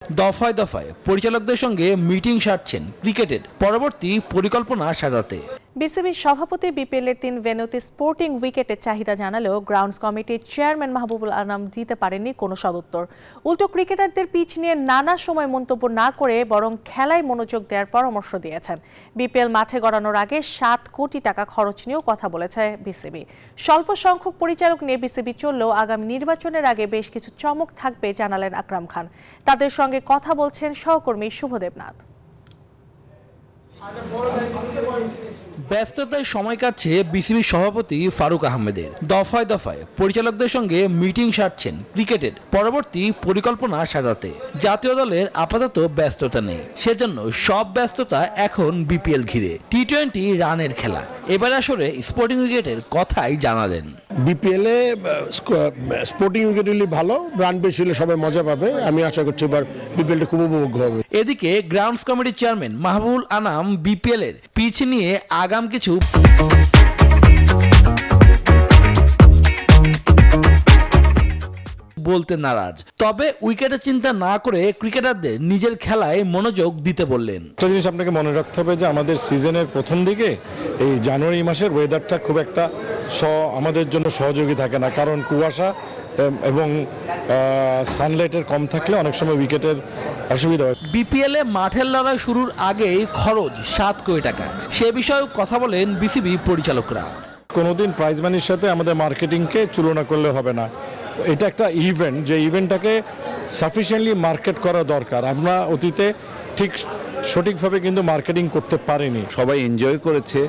দফায় দফায় পরিচালকদের সঙ্গে মিটিং সারছেন ক্রিকেটের পরবর্তী পরিকল্পনা সাজাতে। বিসিবির সভাপতি বিপিএলের 3 ভেন্যুতে স্পোর্টিং উইকেটের চাহিদা জানালেও গ্রাউন্ডস কমিটির চেয়ারম্যান মাহবুবুল আনাম দিতে পারেননি কোনো সদুত্তর। উল্টো ক্রিকেটারদের পিচ নিয়ে নানা সময় মন্তব্য না করে বরং খেলায় মনোযোগ দেওয়ার পরামর্শ দিয়েছেন। বিপিএল মাঠে গড়ানোর আগে 7 কোটি টাকা খরচ নিয়েও কথা বলেছে বিসিবি। স্বল্প সংখ্যক পরিচালক নিয়ে বিসিবি চললেও আগামী নির্বাচনের আগে বেশ কিছু চমক থাকবে জানালেন আকরাম খান। তাদের সঙ্গে কথা বলছেন সহকর্মী শুভদেব নাথ। ব্যস্ততায় সময় কাটছে বিসিবি সভাপতি ফারুক আহমেদের। দফায় দফায় পরিচালকদের সঙ্গে মিটিং সারছেন ক্রিকেটের পরবর্তী পরিকল্পনা সাজাতে। জাতীয় দলের আপাতত ব্যস্ততা নেই, সেজন্য সব ব্যস্ততা এখন বিপিএল ঘিরে। টি-20 রানের খেলা, এবার আসলে স্পোর্টিং উইকেটের কথাই জানালেন। বিপিএলে স্পোর্টিং উইকেট হলে ভালো, রান বেশি হলে সবাই মজা পাবে। আমি আশা করছি এবার বিপিএলটা খুব উপভোগ্য হবে। এদিকে গ্রাউন্ডস কমিটির চেয়ারম্যান মাহবুবুল আনাম বিপিএল এর পিচ নিয়ে আগাম কিছু বলতে নারাজ, তবে উইকেটের চিন্তা না করে ক্রিকেটারদের নিজের খেলায় মনোযোগ দিতে বললেন। একটা জিনিস আপনাকে মনে রাখতে হবে যে আমাদের সিজনের প্রথম দিকে এই জানুয়ারি মাসের ওয়েদারটা খুব একটা আমাদের জন্য সহযোগী থাকে না, কারণ কুয়াশা এবং সানলাইটের কম থাকলে অনেক সময় উইকেটের অসুবিধা হয়। বিপিএল এ মাঠের লড়াই শুরুর আগেই খরচ 7 কোটি টাকা, সে বিষয়েও কথা বলেন বিসিবি পরিচালকরা। কোনোদিন প্রাইজ মানির সাথে আমাদের মার্কেটিংকে তুলনা করলে হবে না। এটা একটা ইভেন্ট, যে ইভেন্টটাকে সাফিসিয়েন্টলি মার্কেট করা দরকার। আমরা অতীতে ঠিক সঠিকভাবে কিন্তু মার্কেটিং করতে পারিনি। সবাই এনজয় করেছে।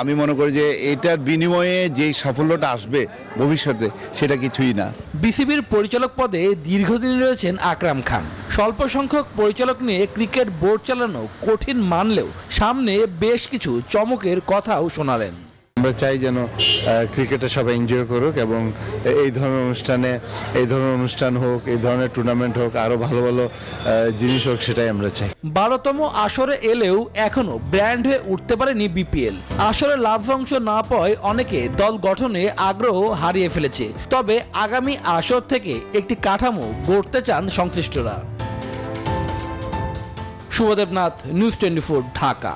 আমি মনে করি যে এটার বিনিময়ে যেই সাফল্যটা আসবে ভবিষ্যতে সেটা কিছুই না। বিসিবির পরিচালক পদে দীর্ঘদিন রয়েছেন আকরাম খান। স্বল্প সংখ্যক পরিচালক নিয়ে ক্রিকেট বোর্ড চালানো কঠিন মানলেও সামনে বেশ কিছু চমকের কথাও শোনালেন। আমরা চাই যেন ক্রিকেটে সবাই এনজয় করুক এবং এই ধরনের অনুষ্ঠান হোক, এই ধরনের টুর্নামেন্ট হোক, আরও ভালো ভালো জিনিস হোক, সেটাই আমরা চাই। 12তম আসরে এলেও এখনো ব্র্যান্ড হয়ে উঠতে পারেনি বিপিএল। আসরে লাভ্যাংশ না পাওয়ায় অনেকে দল গঠনে আগ্রহ হারিয়ে ফেলেছে। তবে আগামী আসর থেকে একটি কাঠামো গড়তে চান সংশ্লিষ্টরা। শুভদেব নাথ, নিউজ 24, ঢাকা।